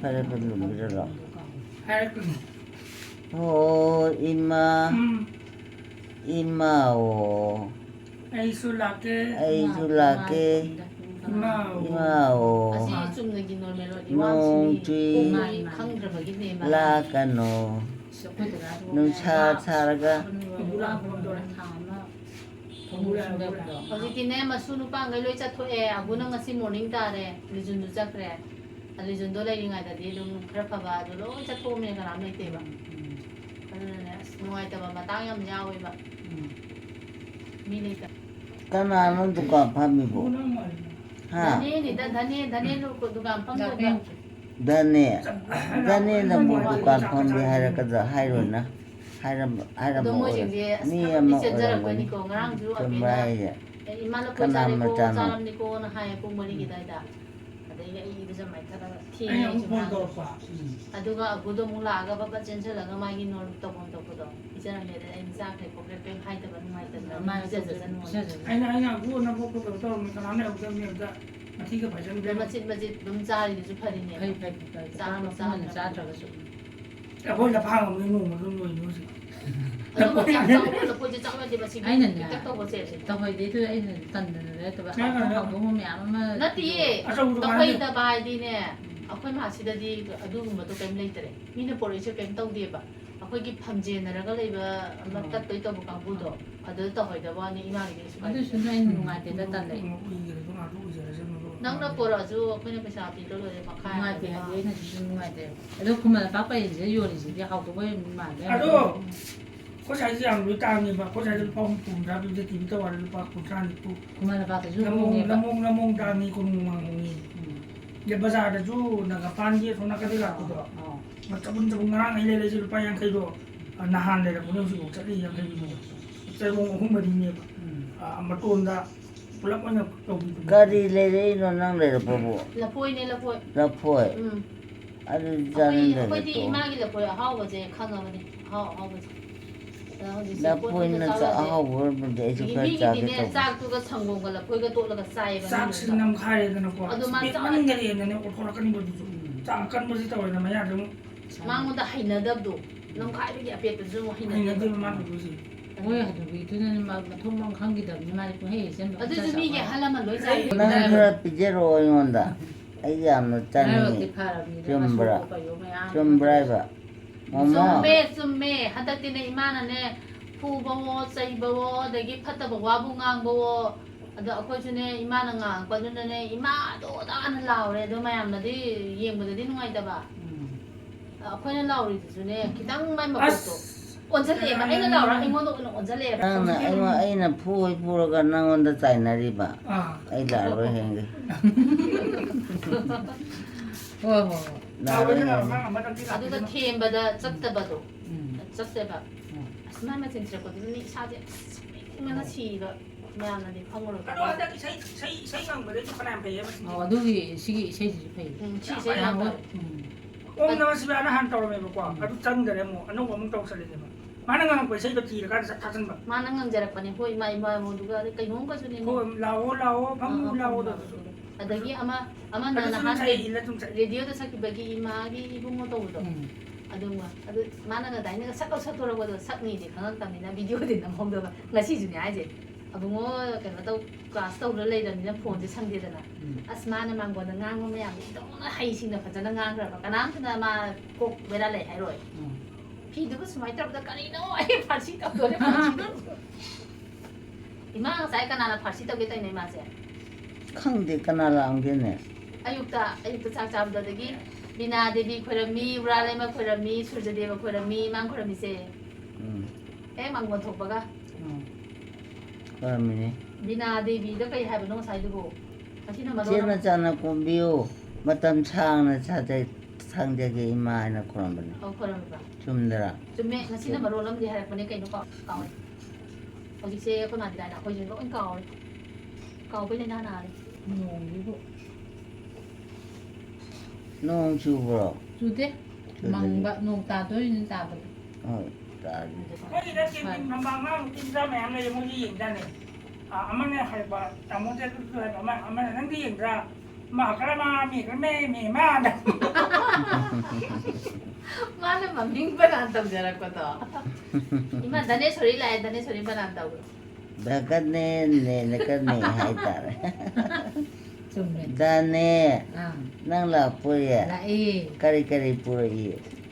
파레블로 비데로 ha ko 오 이마 이마오 ai su la ke 아이줄라게 ma 이마오 asi chumna gi normal ro No, iwan Jui. si khang dra ba gi ne ma 라카노 so ko de 누차 차라가 Bulan ko do ꯁꯨꯝꯕꯗꯣ ꯍꯧꯖꯤꯛꯇꯤꯅꯦ ꯃꯁꯨ ꯅꯨꯄꯥꯈꯩ ꯂꯣꯏ ꯆꯠꯊꯣꯛꯑꯦ ꯑꯕꯨꯅ ꯉꯁꯤ morning ꯇꯥꯔꯦ ꯂꯤꯖꯨꯟꯗꯨ ꯆꯠꯈ꯭ꯔꯦ ꯂꯤꯖꯨꯟꯗꯣ ꯂꯩꯔꯤꯉꯩꯗꯗꯤ ꯑꯗꯨꯝ ꯈꯔ ꯐꯕ ꯑꯗꯨ ꯂꯣꯏ ꯆꯠꯊꯣꯛꯑꯝꯃꯦ ꯀꯅꯥꯝ ꯂꯩꯇꯦꯕ ꯑꯗꯨꯅꯅꯦ ꯑꯁ ꯅꯨꯡꯉꯥꯏꯇꯕ ꯃꯇꯥꯡ ꯌꯥꯝ ꯌꯥꯎꯋꯦꯕ ꯃꯤ ꯂꯩꯇꯕ ꯀꯅꯥꯅꯣ ꯗꯨꯀꯥꯟ ꯐꯝꯃꯤꯕꯣ ꯍꯥ ꯙꯅꯦꯅꯤꯗ ꯙꯅꯦ ꯗꯨꯀꯥꯟ ꯐꯝꯗꯣꯏꯕ ꯙꯅꯦ ꯙꯅꯦꯅꯕꯨ ꯗꯨꯀꯥꯟ ꯐꯝꯃꯤ ꯍꯥꯏꯔꯛꯀꯗ꯭ꯔꯥ ꯍꯥꯏꯔꯣꯏꯅ ꯑꯗꯣ ꯍꯥꯏꯔꯝꯕ ꯃꯣꯏꯁꯤꯡꯁꯦ ꯑꯁ ꯃꯤ ꯊꯕꯛꯇꯤ ꯑꯃ ꯑꯣꯏꯔꯝꯒꯅꯤ ꯆꯦꯟꯖꯔꯛꯄꯅꯤꯀꯣ ꯉꯔꯥꯡꯁꯨ ꯆꯨꯝꯕ꯭ꯔꯥ ꯑꯕꯦꯅ ꯍꯥꯏꯁꯦ ꯏꯃꯥ ꯂꯐꯣꯏ ꯀꯅꯥ ꯆꯥꯔꯦꯀꯣ ꯃꯆꯥꯅꯣ ꯆꯥꯔꯝꯅꯤꯀꯣꯅ ꯍꯥꯏꯌꯦ ꯄꯨꯡ 4ꯒꯤ ꯑꯗꯥꯏꯗ ꯑꯗꯒꯤ ꯑꯩ ꯏꯔꯨꯖ ꯃꯥꯏꯊꯔꯒ ꯊꯦꯡꯉꯦ ꯑꯩꯅ ꯑꯩꯁꯨ ꯑꯃꯨꯛ ꯐꯣꯟ ꯉꯔꯥꯡ ꯇꯧꯔꯛꯄ ꯑꯗꯨꯒ ꯑꯕꯨꯗꯣ ꯑꯃꯨꯛ ꯂꯥꯛꯑꯒ ꯕꯕꯥ ꯆꯦꯟꯁꯤꯜꯂꯒ ꯃꯥꯒꯤ ꯅꯣꯟ ꯇꯧꯐꯝ ꯊꯣꯛꯄꯗꯣ ꯄꯤꯖꯔꯝꯃꯦ ꯑꯗꯩ ꯑꯩꯅ ꯆꯥꯈ꯭ꯔꯦ ꯈꯣꯠꯈ꯭ꯔꯦ ꯀꯩꯝ ꯍꯥꯏꯗꯕ ꯅꯨꯡꯉꯥꯏꯇꯗꯅ ꯃꯥꯅ ꯄꯤꯖꯖꯁꯅꯨ ꯑꯩꯅ ꯑꯕꯨꯅ ꯄꯣꯛꯄ ꯀꯩꯅꯣ ꯇꯧꯔꯝꯃꯤ ꯀꯅꯥꯝ ꯂꯩꯍꯧꯗꯕꯅꯤ ꯑꯗꯨꯗ ꯃꯊꯤꯒ ꯐꯥꯏꯖꯟꯕ ꯃꯆꯤꯠ ꯑꯗꯨꯝ ꯆꯥꯔꯤꯗꯨꯁꯨ ꯐꯔꯤꯅꯦ ꯐꯩ ꯃꯄꯨꯡ ꯆꯥꯗ꯭ꯔꯒꯁꯨ ꯑꯩꯈꯣꯏ ꯂꯐꯥꯡ ꯑꯃꯅꯤ ꯅꯣꯡꯃ ꯑꯗꯨꯝ ꯂꯣꯏꯅꯤ ꯍꯧꯖꯤꯛ ꯑꯗꯨꯒ ꯌꯥꯝ ꯆꯥꯎꯕ ꯂꯐꯣꯏꯁꯦ ꯆꯥꯎ ꯌꯥꯗꯦꯕ ꯁꯤꯒꯤ ꯑꯩꯅꯅꯦ ꯄꯤꯛꯇꯛ ꯇꯧꯕꯁꯦ ꯇꯧꯍꯩꯗꯦꯗꯨ ꯑꯩꯅ ꯇꯟꯗꯅ ꯂꯩꯔꯛꯇꯕ ꯍꯧꯗꯣꯡ ꯃꯌꯥꯝ ꯑꯃ ꯅꯠꯇꯤꯌꯦ ꯑꯆꯧꯕꯗꯣ ꯇꯧꯍꯩꯗꯕ ꯍꯥꯏꯗꯤꯅꯦ ꯑꯩꯈꯣꯏ ꯃꯥꯁꯤꯗꯗꯤ ꯑꯗꯨꯒꯨꯝꯕꯗꯣ ꯀꯩꯝ ꯂꯩꯇꯔꯦ ꯃꯤꯅ ꯄꯣꯔꯛꯏꯁꯦ ꯀꯩꯝ ꯇꯧꯗꯦꯕ ꯑꯩꯈꯣꯏꯒꯤ ꯐꯝꯖꯦꯟꯅꯔꯒ ꯂꯩꯕ ꯑꯃ ꯇꯠꯇꯣꯏ ꯇꯧꯕ ꯀꯥꯡꯕꯨꯗꯣ ꯑꯗꯨꯗ ꯇꯧꯍꯩꯗꯕ ꯋꯥꯅꯤ ꯏꯃꯥꯒꯤꯗꯤ ꯀꯩꯁꯨ ꯀꯥꯏꯗꯦ ꯑꯗꯨꯁꯨ ꯑꯩꯅ ꯅꯨꯡꯉꯥꯏꯇꯦꯗ ꯇꯜꯂꯦ ꯅꯪꯅ ꯄꯣꯔꯛꯑꯁꯨ ꯑꯩꯈꯣꯏꯅ ꯄꯩꯁꯥ ꯄꯤꯗ ꯂꯣꯏꯔꯦ ꯃꯈꯥꯏ ꯅꯨꯡꯉꯥꯏꯇꯦ ꯍꯥꯏꯗꯤ ꯑꯩꯅꯁꯨ ꯅꯨꯡꯉꯥꯏꯇꯦ ꯑꯗꯣ ꯈꯨꯃꯟ ꯂꯝꯄꯥꯛ ꯄꯔꯦꯡꯁꯤꯗ ꯌꯣꯜꯂꯤꯁꯤꯗꯤ ꯍꯥꯎꯇꯕ ꯃꯥꯜꯂꯦ ꯑꯗꯣ ꯑꯩꯈꯣꯏ ꯁ꯭ꯋꯥꯏꯁꯦ ꯌꯥꯝ ꯂꯣꯏ ꯇꯥꯡꯉꯦꯕ ꯑꯩꯈꯣꯏ ꯁ꯭ꯋꯥꯏꯗ ꯂꯨꯄꯥ 50 ꯄꯤꯕꯁꯦ ꯇꯤꯚꯤ ꯇꯋꯥꯔꯗ ꯂꯨꯄꯥ 30 ꯈꯨꯃꯟ ꯂꯝꯄꯥꯛꯇꯁꯨ ꯅꯤꯐꯨ ꯍꯣꯡꯉꯦꯕ ꯂꯃꯣꯡ ꯇꯥꯡꯉꯤ ꯀꯣꯅꯨꯡ ꯍꯣꯡꯉꯤ ꯕꯖꯥꯔꯗꯁꯨ ꯅꯒꯥꯄꯥꯟꯒꯤ ꯑꯁꯣꯝ ꯅꯥꯀꯟꯗ ꯂꯥꯛꯄꯗꯣ ꯆꯕꯨꯟ ꯉꯔꯥꯡ ꯑꯩ ꯂꯩꯔꯛꯏꯁꯦ ꯂꯨꯄꯥ 50ꯗꯣ ꯅꯍꯥꯟ ꯂꯩꯔꯛꯄꯅꯦ ꯍꯧꯖꯤꯛꯐꯥꯎ ꯆꯠꯂꯤ 50 ꯆꯔꯣꯡ 3-4ꯅꯦꯕ ꯃꯇꯣꯟꯗ ꯄꯨꯂꯞ ꯑꯣꯏꯅ ꯇꯧꯕꯤꯕꯅꯦ ꯀꯔꯤ ꯂꯩꯔꯛꯏꯅꯣ ꯅꯪ ꯂꯩꯔꯛꯄꯕꯨ ꯂꯐꯣꯏꯅꯦ ꯂꯐꯣꯏ ꯂꯐꯣꯏ ꯑꯗꯨꯗꯤ ꯆꯥꯅꯤꯡꯗ꯭ꯔꯦ ꯑꯩꯈꯣꯏꯗꯤ ꯇꯣ ꯏꯃꯥꯒꯤ ꯂꯐꯣꯏ ꯑꯍꯥꯎꯕꯁꯦ ꯈꯪꯉꯕꯅꯤ ꯑꯍꯥꯎꯕꯁꯦ ꯑꯗ ꯍꯧꯖꯤꯛꯁꯦ ꯄꯣꯠ ꯂꯐꯣꯏ ꯑꯝꯇ ꯅꯠꯇ ꯆꯥꯎ ꯌꯥꯗꯦ ꯑꯍꯥꯎꯕ ꯑꯣꯏꯔꯝꯗꯤ ꯑꯩꯁꯨ ꯑꯗꯒꯤ ꯈꯔ ꯆꯥꯒꯦ ꯃꯤꯒꯤꯗꯤꯅꯦ ꯇꯧꯕ ꯆꯥꯛꯇꯨꯒ ꯁꯪꯒꯣꯝꯒ ꯂꯐꯣꯏꯒ ꯇꯣꯠꯂꯒ ꯆꯥꯏꯌꯦꯕ ꯆꯥꯛꯁꯤ ꯃꯤꯒꯤꯗꯣ ꯅꯝꯈꯥꯏꯔꯦꯗꯅꯀꯣ ꯑꯗꯣ ꯃꯥ ꯄꯦꯠꯃꯟꯒꯔꯦꯗꯅ ꯑꯣꯠꯊꯣꯔꯛꯀꯅꯤꯕ ꯑꯗꯨꯁꯨ ꯆꯥꯛ ꯑꯀꯟꯕꯁꯤ ꯇꯧꯔꯦꯅ ꯃꯌꯥꯗ ꯑꯃꯨꯛ ꯃꯉꯣꯟꯗ ꯍꯩꯅꯗꯕꯗꯣ ꯅꯝꯈꯥꯏꯕꯒꯤ ꯑꯄꯦꯠꯄꯗꯨꯁꯨ ꯑꯃꯨꯛ ꯍꯩꯅꯗꯦꯕ ꯍꯩꯅꯗꯦꯕ ꯃꯥꯅ ꯇꯧꯗꯣꯏꯁꯦ ꯍꯣꯏ ꯑꯗꯨꯒꯤꯗꯨꯅ ꯃꯊꯣꯡ ꯃꯔꯝ ꯈꯪꯈꯤꯗꯕꯅꯤ ꯃꯥꯗꯤ ꯄꯨꯡꯍꯩ ꯍꯩꯖꯟꯕ ꯑꯗꯨꯁꯨ ꯃꯤꯒꯤ ꯑꯍꯜ ꯂꯃꯟ ꯂꯣꯏ ꯆꯥꯏ ꯅꯪ ꯈꯔ ꯄꯤꯖꯔꯛꯑꯣ ꯑꯩꯉꯣꯟꯗ ꯑꯩ ꯌꯥꯝꯅ ꯆꯥꯅꯤꯡꯉꯤ ꯆꯨꯝꯕ꯭ꯔꯥ ꯆꯨꯝꯕ꯭ꯔꯥ ꯍꯥꯏꯕ ꯃꯃꯥ ꯆꯨꯝꯃꯦ ꯍꯟꯗꯛꯇꯤꯅꯦ ꯏꯃꯥꯅꯅꯦ ꯐꯨꯕꯋꯣ ꯆꯩꯕꯋꯣ ꯑꯗꯒꯤ ꯐꯠꯇꯕ ꯋꯥꯕꯨ ꯉꯥꯡꯕꯋೋ ꯑꯗꯣ ꯑꯩꯈꯣꯏꯁꯨꯅꯦ ꯏꯃꯥꯅ ꯉꯥꯡꯉꯛꯄꯗꯨꯅꯅꯦ ꯏꯃꯥ ꯑꯗꯨꯗꯥꯅ ꯂꯥꯎꯔꯦ ꯑꯗꯣ ꯃꯌꯥꯝꯅꯗꯤ ꯌꯦꯡꯕꯗꯗꯤ ꯅꯨꯡꯉꯥꯏꯇꯕ ꯑꯩꯈꯣꯏꯅ ꯂꯥꯎꯔꯤꯗꯨꯁꯨꯅꯦ ꯈꯤꯇꯪ ꯃꯥꯏ ꯃꯀꯣꯛꯇꯣ ꯑꯣꯟꯁꯤꯜꯂꯛꯑꯦꯕ ꯑꯩꯅ ꯂꯥꯎꯔ ꯑꯩꯉꯣꯟꯗ ꯑꯣꯏꯅ ꯑꯣꯟꯁꯤꯜꯂꯛꯑꯦꯕ ꯅꯪꯅ ꯑꯩꯅ ꯐꯨꯔꯒ ꯅꯪꯉꯣꯟꯗ ꯆꯥꯏꯅꯔꯤꯕ ꯑꯩ ꯂꯥꯛꯑꯔꯣꯏ ꯍꯦꯡꯒꯦ ꯍꯣꯏ ꯍꯣꯏ ꯂꯥꯛꯑꯔꯣꯏ ꯍꯦꯡꯒꯦ ꯑꯗꯨꯒ ꯊꯦꯝꯕꯗ ꯆꯠꯇꯕꯗꯣ ꯆꯠꯇꯦꯕ ꯑꯁ ꯃꯥꯏ ꯃꯆꯤꯟ ꯊꯤꯔꯛꯄꯗꯨꯅꯤ ꯏꯁꯥꯁꯦ ꯏꯪꯉꯅ ꯁꯤꯕ ꯃꯌꯥꯝꯅꯗꯤ ꯈꯪꯉꯨꯔꯣꯏ ꯑꯗꯣ ꯍꯟꯗꯛ ꯏꯁꯩ ꯉꯪꯕꯗꯩꯁꯨ ꯐꯅꯌꯥꯝ ꯐꯩꯌꯦꯕ ꯑꯗꯨꯒꯤ ꯁꯤꯒꯤ ꯏꯁꯩꯁꯤꯁꯨ ꯐꯩ ꯁꯤꯁꯦ ꯌꯥꯝ ꯐꯔꯦ ꯑꯣꯝ ꯅꯃ ꯁꯤꯕꯥꯅ ꯍꯥꯟꯅ ꯇꯧꯔꯝꯃꯦꯕꯀꯣ ꯑꯗꯨ ꯆꯪꯗꯔꯦ ꯑꯃꯨꯛ ꯑꯅꯧꯕ ꯑꯃꯨꯛ ꯇꯧꯁꯜꯂꯤꯅꯦꯕ ꯃꯥꯅ ꯉꯪꯉꯛꯄ ꯏꯁꯩꯗꯣ ꯊꯤꯔꯀꯥꯟꯗ ꯆꯠ ꯊꯥꯖꯤꯟꯕ ꯃꯥꯅ ꯉꯪꯖꯔꯛꯄꯅꯦ ꯍꯣꯏ ꯏꯃꯥ ꯏꯃꯥꯉꯣꯟꯗꯨꯒ ꯀꯩꯅꯣꯝꯒꯁꯨꯅꯦ ꯍꯣꯏ ꯂꯥꯛꯑꯣ ꯐꯝꯃꯨ ꯂꯥꯛꯑꯣ ꯑꯗꯨꯁꯨ ꯑꯗꯒꯤ ꯑꯃꯅ ꯑꯗꯨꯁꯨ ꯅꯍꯥꯟ ꯑꯗꯨꯝ ꯆꯠꯂꯤ ꯔꯦꯗꯤꯑꯣꯗ ꯁꯛꯈꯤꯕꯒꯤ ꯏꯃꯥꯒꯤ ꯏꯕꯨꯡꯉꯣ ꯇꯧꯕꯗꯣ ꯑꯗꯨꯃ ꯑꯗꯨ ꯃꯥꯅꯒ ꯑꯗꯥꯏꯅꯒ ꯁꯛꯀꯧ ꯁꯛꯇꯣꯔꯛꯄꯗꯣ ꯁꯛꯅꯤꯗꯤ ꯈꯪꯉꯛꯇꯕꯅꯤꯅ ꯚꯤꯗꯤꯑꯣꯗꯤ ꯅꯝꯍꯧꯗꯕ ꯉꯁꯤꯁꯨꯅꯦ ꯍꯥꯏꯁꯦ ꯑꯕꯨꯡꯉꯣ ꯀꯩꯅꯣ ꯇꯧ ꯀ꯭ꯂꯥꯁ ꯇꯧꯔ ꯂꯩꯔꯕꯅꯤꯅ ꯐꯣꯟꯁꯦ ꯁꯪꯗꯦꯗꯅ ꯑꯁ ꯃꯥꯅ ꯃꯥꯡꯒꯣꯟꯗ ꯉꯥꯡꯕ ꯃꯌꯥꯝꯗꯣ ꯏꯇꯣꯝꯅ ꯍꯩꯁꯤꯡꯅ ꯐꯖꯅ ꯉꯥꯡꯈ꯭ꯔꯕ ꯀꯅꯥꯝꯇꯅ ꯃꯥ ꯀꯣꯛ ꯕꯦꯔꯥ ꯂꯩ ꯍꯥꯏꯔꯣꯏ ꯐꯤꯗꯨꯕꯨ ꯁꯨꯃꯥꯏꯅ ꯇꯧꯕꯗ ꯀꯔꯤꯅꯣ ꯑꯩ ꯐꯥꯔꯁꯤ ꯇꯧꯗꯣꯔꯦ ꯏꯃꯥ ꯉꯁꯥꯏ ꯀꯅꯥꯅ ꯐꯥꯔꯁꯤ ꯇꯧꯒꯦ ꯇꯧꯅꯣ ꯏꯃꯥꯁꯦ ꯈꯪꯗꯦ ꯀꯅꯥ ꯂꯥꯛꯑꯝꯒꯦꯅꯦ ꯑꯌꯨꯛꯇ ꯆꯥꯛ ꯆꯥꯕꯗꯒꯤ ꯕꯤꯅꯥ ꯗꯦꯕꯤ ꯈꯣꯏꯔꯝꯃꯤ ꯎꯔꯥꯂꯩꯃ ꯈꯣꯏꯔꯝꯃꯤ ꯁꯨꯔꯖꯗꯦꯕ ꯈꯣꯏꯔꯝꯃꯤ ꯏꯃꯥꯡ ꯈꯣꯏꯔꯝꯃꯤꯁꯦ ꯍꯦꯛ ꯃꯥꯡꯒꯣꯟ ꯊꯣꯛꯄꯒ ꯈꯣꯏꯔꯝꯃꯤꯅꯤ ꯕꯤꯅꯥ ꯗꯦꯕꯤꯗ ꯀꯩ ꯍꯥꯏꯕꯅꯣ ꯉꯁꯥꯏꯗꯨꯕꯨ ꯉꯁꯤꯅ ꯃꯔꯣꯟ ꯆꯦꯠꯅ ꯑꯃ ꯆꯥꯅ ꯀꯣꯝꯕꯤꯌꯨ ꯃꯇꯝ ꯁꯥꯡꯅ ꯁꯥꯡꯖꯒꯦ ꯏꯃꯥ ꯍꯥꯏꯅ ꯈꯣꯏꯔꯝꯕꯅꯤ ꯈꯣꯏꯔꯝꯃꯤꯕ ꯆꯨꯝꯗꯔꯥ ꯆꯨꯝꯃꯦ ꯉꯁꯤꯅ ꯃꯔꯣꯟ ꯑꯃꯗꯤ ꯍꯥꯏꯔꯛꯄꯅꯦ ꯀꯩꯅꯣ ꯀꯥꯎꯔꯦ ꯍꯧꯖꯤꯛꯁꯦ ꯑꯩꯈꯣꯏ ꯃꯥꯗꯤ ꯂꯥꯏꯅ ꯑꯩꯈꯣꯏꯁꯦ ꯂꯣꯏ ꯀꯥꯎꯔꯦ ꯀꯥꯎꯕꯩ ꯂꯥꯏꯅꯥ ꯅꯥꯔꯦ ꯅꯣꯡꯁꯤꯕꯨ ꯅꯣꯡ ꯆꯨꯕ꯭ꯔꯣ ꯆꯨꯗꯦ ꯃꯪꯕ ꯅꯣꯡ ꯇꯥꯗꯣꯏꯅꯤ ꯇꯥꯕꯗ ꯍꯣꯏ ꯇꯥꯔꯤ ꯃꯣꯏꯒꯤꯗ ꯅꯝꯕꯥꯡꯉꯥꯡ ꯇꯤꯝ ꯆꯥ ꯃꯌꯥꯝ ꯂꯩꯌꯦ ꯃꯣꯏꯒꯤ ꯌꯦꯡꯖꯥꯅꯦ ꯑꯃꯅ ꯍꯥꯏꯕ ꯇꯥꯃꯣꯁꯦ ꯑꯗꯨꯁꯨ ꯍꯥꯏꯕ ꯑꯃꯅ ꯅꯪꯗꯤ ꯌꯦꯡꯗ꯭ꯔꯥ ꯃꯥ ꯈꯔ ꯃꯦ ꯃꯥꯅ ꯃꯥꯅ ꯃꯃꯤꯡ ꯕꯅꯥꯟ ꯇꯧꯖꯔꯛꯄꯗꯣ ꯏꯃꯥ ꯙꯅꯦꯁꯣꯔꯤ ꯂꯥꯛꯑꯦ ꯙꯅꯦꯁꯣꯔꯤ ꯕꯅꯥꯟ ꯇꯧꯈ꯭ꯔꯣ ꯙꯀꯅꯦ ꯅꯦꯂꯀꯅꯦ ꯍꯥꯏꯇꯥꯔꯦ ꯆꯨꯝꯃꯦ ꯗꯥꯅꯦ ꯅꯪ ꯂꯥꯛꯄꯣꯏꯌꯦ ꯂꯥꯛꯑꯦ ꯀꯔꯤ ꯄꯨꯔꯛꯏ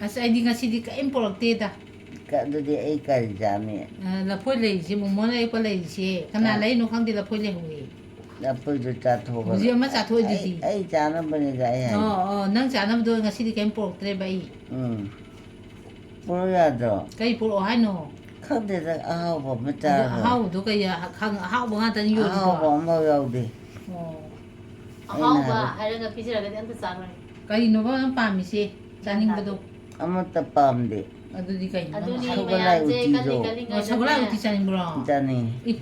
ꯑꯁ ꯑꯩꯗꯤ ꯉꯁꯤꯗꯤ ꯀꯔꯤꯝ ꯄꯣꯔꯛꯇꯦꯗ ꯑꯗꯨꯗꯤ ꯑꯩ ꯀꯔꯤ ꯆꯥꯅꯤ ꯂꯐꯣꯏ ꯂꯩꯔꯤꯁꯦ ꯃꯣꯃꯣꯅ ꯑꯩꯄ ꯂꯩꯔꯤꯁꯦ ꯀꯅꯥ ꯂꯩꯅꯣ ꯈꯪꯗꯦ ꯂꯐꯣꯏ ꯂꯩꯍꯧꯋꯦ ꯂꯐꯣꯏꯗꯨ ꯆꯥꯊꯣꯛꯑꯒ ꯍꯧꯖꯤꯛ ꯑꯃ ꯆꯥꯊꯣꯛꯏꯗꯨꯗꯤ ꯑꯩ ꯆꯥꯅꯕꯅꯤꯗ ꯑꯩ ꯍꯥꯏ ꯅꯪ ꯆꯥꯅꯕꯗꯣ ꯉꯁꯤꯗꯤ ꯀꯩꯝ ꯄꯣꯔꯛꯇ꯭ꯔꯦꯕ ꯑꯩ ꯄꯨꯔꯛ ꯌꯥꯗ꯭ꯔꯣ ꯀꯩ ꯄꯣꯔꯛꯑꯣ ꯍꯥꯏꯅꯣ ꯈꯪꯗꯦꯗ ꯑꯍꯥꯎꯕ ꯑꯃ ꯑꯗꯣ ꯆꯥꯔꯣ ꯑꯍꯥꯎꯕꯗꯣ ꯀꯩ ꯑꯍꯥꯎꯕ ꯉꯥꯛꯇꯅꯤ ꯌꯣꯜꯂꯤꯗꯣ ꯑꯍꯥꯎꯕ ꯑꯃꯐꯥꯎ ꯌꯥꯎꯗꯦ ꯑꯍꯥꯎꯕ ꯍꯥꯏꯔꯒ ꯄꯤꯖꯔꯒꯗꯤ ꯑꯝꯇ ꯆꯥꯔꯣꯏ ꯀꯔꯤꯅꯣꯕ ꯅꯪ ꯄꯥꯝꯃꯤꯁꯦ ꯆꯥꯅꯤꯡꯕꯗꯣ ꯑꯃꯠꯇ ꯄꯥꯝꯗꯦ ꯑꯗꯨꯗꯤ ꯀꯩꯅꯣ ꯑꯗꯨꯅꯤ ꯁꯒꯣꯜꯍꯋꯥꯏ ꯃꯌꯥꯝꯁꯦ ꯎꯇꯤꯗꯣ ꯁꯒꯣꯜꯍꯋꯥꯏ ꯎꯇꯤ ꯆꯥꯅꯤꯡꯕ꯭ꯔꯣ ꯆꯥꯅꯤꯡꯉꯤ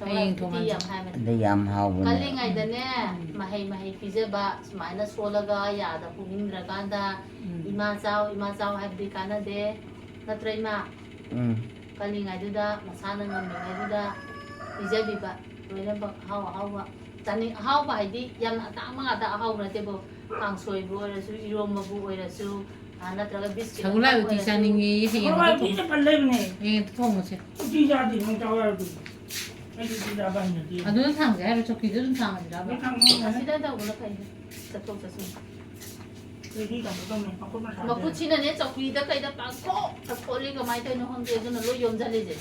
ꯍꯌꯦꯡ ꯎꯇꯤ ꯊꯣꯡꯍꯟꯁꯦ ꯌꯥꯝ ꯍꯥꯏꯕꯅꯤ ꯑꯗ ꯌꯥꯝ ꯍꯥꯎꯕꯅꯦ ꯀꯜꯂꯤꯉꯩꯗꯅꯦ ꯃꯍꯩ ꯄꯤꯖꯕ ꯁꯨꯃꯥꯏꯅ ꯁꯣꯜꯂꯒ ꯌꯥꯗ ꯄꯨꯅꯤꯡꯗ꯭ꯔꯀꯥꯟꯗ ꯏꯃꯥ ꯆꯥꯎ ꯍꯥꯏꯕꯗꯤ ꯀꯥꯟꯅꯗꯦ ꯅꯠꯇ꯭ꯔ ꯏꯃꯥ ꯀꯜꯂꯤꯉꯩꯗꯨꯗ ꯃꯁꯥꯅ ꯉꯝꯃꯤꯉꯩꯗꯨꯗ ꯄꯤꯖꯕꯤꯕ ꯂꯣꯏꯅꯃꯛ ꯑꯍꯥꯎꯕ ꯆꯥꯅꯤꯡ ꯑꯍꯥꯎꯕ ꯍꯥꯏꯗꯤ ꯌꯥꯝꯅ ꯑꯇꯥꯡꯕ ꯉꯥꯛꯇ ꯑꯍꯥꯎꯕ ꯅꯠꯇꯦꯕ ꯀꯥꯡꯁꯣꯏꯕꯨ ꯑꯣꯏꯔꯁꯨ ꯏꯔꯣꯝꯕꯕꯨ ꯑꯣꯏꯔꯁꯨ ꯅꯠꯇ꯭ꯔꯒ ꯕꯤꯁꯀꯤꯠ ꯁꯒꯣꯜꯍꯋꯥꯏ ꯎꯇꯤ ꯆꯥꯅꯤꯡꯉꯦ ꯁꯒꯣꯜꯍꯋꯥꯏ ꯎꯇꯤꯁꯦ ꯄꯜ ꯂꯩꯕꯅꯦ ꯍꯌꯦꯡ ꯊꯣꯡꯉꯁꯦ ꯎꯇꯤ ꯆꯥꯗꯦ ꯅꯪ ꯆꯥꯎ ꯌꯥꯔꯗꯤ ꯑꯩꯗꯤ ꯎꯇꯤ ꯆꯥꯕ ꯍꯩꯅꯗꯦ ꯑꯗꯨꯅ ꯊꯥꯡꯁꯦ ꯍꯥꯏꯔꯣ ꯆꯧꯀꯤꯗꯨ ꯑꯗꯨꯝ ꯊꯥꯡꯉꯁꯤꯔꯕ ꯑꯁꯤꯗ ꯇꯧꯕꯅ ꯐꯩ ꯆꯠꯊꯣꯛ ꯆꯠꯁꯤꯟ ꯃꯈꯨꯠ ꯃꯁꯥꯁꯦ ꯃꯈꯨꯠꯁꯤꯅꯅꯦ ꯆꯧꯀ꯭ꯔꯤꯗ ꯀꯩꯗ ꯈꯣꯠꯂꯤ ꯀꯃꯥꯏꯅ ꯇꯧꯔꯤꯅꯣ ꯈꯪꯗꯦ ꯑꯗꯨꯅ ꯂꯣꯏ ꯌꯣꯝꯁꯤꯜꯂꯤꯁꯦ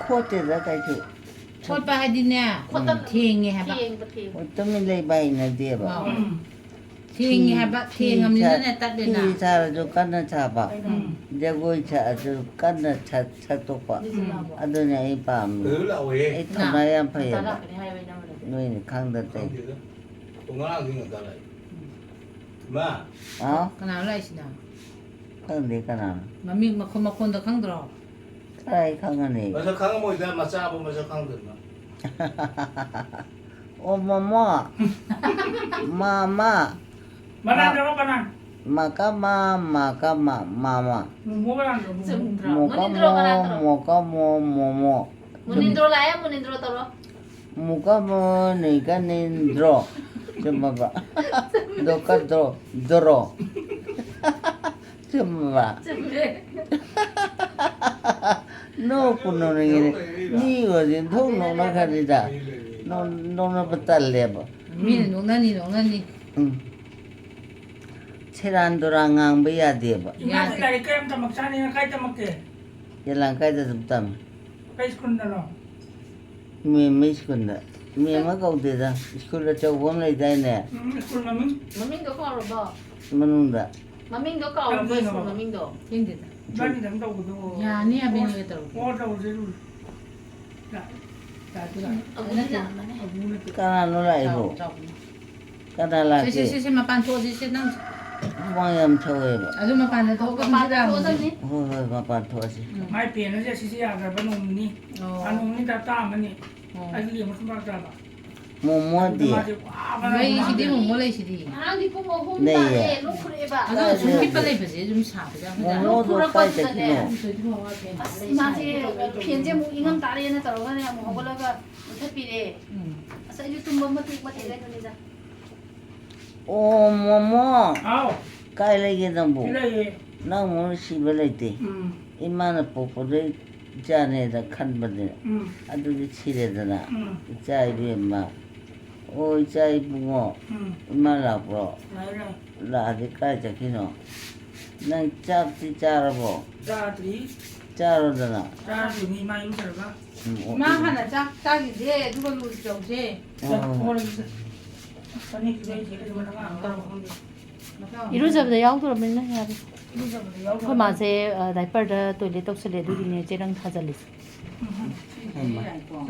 ꯈꯣꯠꯇꯦꯗ ꯀꯩꯁꯨ ꯈꯣꯠꯄ ꯍꯥꯏꯗꯤꯅꯦ ꯊꯦꯡꯉꯦ ꯍꯥꯏꯕ ꯇꯨꯃꯤꯟ ꯂꯩꯕ ꯍꯩꯅꯗꯦꯕ ꯊꯦꯡꯉꯦ ꯍꯥꯏꯕ ꯊꯦꯡꯉꯝꯅꯤꯅꯅꯦ ꯇꯠꯂꯦꯅ ꯐꯤ ꯁꯥꯔꯁꯨ ꯀꯟꯅ ꯁꯥꯕ ꯖꯒꯣꯏ ꯁꯥꯔꯁꯨ ꯀꯟꯅ ꯁꯛꯇꯣꯛꯄ ꯑꯗꯨꯅꯦ ꯑꯩ ꯄꯥꯝꯃꯤ ꯑꯩ ꯊꯧꯅꯥ ꯌꯥꯝ ꯐꯩꯌꯦꯕ ꯅꯣꯏꯅ ꯈꯪꯗ ꯇꯧ ꯀꯅꯥꯅꯣ ꯂꯥꯛꯏꯁꯤꯅ ꯈꯪꯗꯦ ꯀꯅꯥꯅꯣ ꯃꯃꯤꯡ ꯃꯈꯣꯟꯗꯣ ꯈꯪꯗ꯭ꯔꯣ ꯀꯔꯥꯏ ꯈꯪꯉꯅꯤ ꯃꯁꯛ ꯈꯪꯉꯝꯃꯣꯏꯗ ꯃꯆꯥꯕꯨ ꯃꯁꯛ ꯈꯪꯗ꯭ꯔꯗꯅ ꯑꯣ ꯃꯃꯥ ꯃꯥꯃꯥ ꯕꯅꯥꯟ ꯇꯧꯔꯣ ꯕꯅꯥꯟ mama ꯃꯣꯃꯣ ꯕꯅꯥꯟ ꯇꯧꯔꯣ momo munindro laaya munindro taro mukamo nikanindro cumaba doro cumaba no puno ni wajin thong no na kharida no na batal leba ꯃꯤꯅ ꯅꯣꯛꯅꯅꯤ ꯁꯦꯔꯥꯟ ꯗꯨꯔꯥꯟ ꯉꯥꯡꯕ ꯌꯥꯗꯦꯕ ꯏꯃꯥꯁꯤ ꯂꯥꯏꯔꯤꯛ ꯀꯌꯥꯝ ꯇꯝꯃꯛ ꯆꯥꯅꯤꯅ ꯀꯥꯏ ꯇꯝꯃꯛꯀꯦ ꯌꯦꯂꯥꯡꯀꯥꯏꯗ ꯑꯗꯨꯝ ꯇꯝꯃꯤ ꯀꯩ ꯁ꯭ꯀꯨꯜꯗꯅꯣ ꯃꯦꯝꯃ ꯁ꯭ꯀꯨꯜꯗ ꯃꯦꯝꯃ ꯀꯧꯗꯦꯗ ꯁ꯭ꯀꯨꯜ ꯑꯆꯧꯕ ꯑꯃ ꯂꯩꯗꯥꯏꯅꯦ ꯁ꯭ꯀꯨꯜ ꯃꯃꯤꯡ mamingdo kaurabo ꯃꯅꯨꯡꯗ mamingdo kaurabo school mamingdo ꯈꯪꯗꯦꯗ ꯏꯕꯥꯅꯤꯗꯪ ꯇꯧꯕꯗꯣ ꯌꯥꯅꯤ ꯌꯥꯕꯦꯟꯒ ꯇꯧꯔꯛꯀꯦ ꯑꯣ ꯇꯧꯁꯦ ꯀꯅꯥꯅꯣ ꯂꯥꯛꯏꯕꯣ ꯀꯅꯥ ꯂꯥꯛꯀꯦ ꯁꯦ ꯃꯄꯥꯟ ꯊꯣꯛꯑꯁꯤ ꯁꯦ ꯅꯪ ꯍꯨꯃꯥꯡ ꯌꯥꯝ ꯁꯧꯋꯦꯕ ꯑꯗꯨ ꯃꯄꯥꯟꯗ ꯊꯣꯛꯑꯒ Papatodamni ꯍꯣꯏ ꯃꯄꯥꯟ ꯊꯣꯛꯑꯁꯤ ꯃꯥꯏ ꯄꯦꯟ ꯑꯁꯦ ꯁꯤꯁꯦ ꯌꯥꯗ꯭ꯔꯕ ꯅꯣꯡ ꯅꯤꯅꯤ ꯅꯣꯡ ꯅꯤꯅꯤ ꯇꯥ ꯑꯃꯅꯤ ꯑꯩꯒꯤ ꯌꯦꯡꯕ ꯁꯨꯝ ꯆꯥꯕ ꯃꯣꯃꯣꯗꯤ ꯃꯥꯁꯦ ꯋꯥꯕꯅ ꯂꯩꯁꯤꯗꯤ momo ꯂꯩꯁꯤꯗꯤ arandi pung ohum Nei, tare eh. lukhureba ꯑꯗꯣ ꯁꯨꯝ ꯍꯤꯞꯄ ꯂꯩꯕꯁꯦ ꯑꯗꯨꯝ ꯁꯥꯕꯗ ꯃꯣꯃꯣꯗꯣ ꯀꯥꯏ ꯆꯠꯈꯤꯅꯣ 마치 편제 뭐 ingam tarena tarogane mo hogolaga uthapire asa yu tumba matik matik ga dunida ꯑꯣ ꯃꯣꯃꯣ ꯑꯥꯎ ꯀꯥꯏ ꯂꯩꯒꯦ ꯅꯪꯕꯨ ꯁꯤ ꯂꯩꯌꯦ ꯅꯪ ꯃꯣꯟ ꯁꯤꯕ ꯂꯩꯇꯦ ꯏꯃꯥꯅ ꯄꯣꯛꯄꯗꯩ ꯏꯆꯥꯅꯦꯅ ꯈꯟꯕꯅꯦ ꯑꯗꯨꯗꯤ ꯁꯤꯔꯦꯗꯅ ꯏꯆꯥ ꯏꯕꯦꯝꯃ ꯑꯣ ꯏꯆꯥ ꯏꯕꯨꯡꯉꯣ ꯏꯃꯥ ꯂꯥꯛꯄ꯭ꯔꯣ ꯂꯥꯛꯑꯗꯤ ꯀꯥꯏ ꯆꯠꯈꯤꯅꯣ ꯅꯪ ꯆꯥꯛꯇꯤ ꯆꯥꯔꯕꯣ ꯆꯥꯗ꯭ꯔꯤ ꯆꯥꯔꯣꯗꯅ ꯆꯥꯗ꯭ꯔꯤꯅꯤ ꯏꯃꯥ ꯌꯨꯝꯊꯔꯒ ꯃꯥ ꯍꯥꯟꯅ ꯆꯥꯛ ꯆꯥꯈꯤꯁꯦ ꯑꯗꯨꯒ ꯂꯨ ꯇꯧꯁꯦ 이루잡다 야우더라면은 해야지 그 맛에 다이퍼다 토일렛 톱슬레 두기네 제랑 타잘리스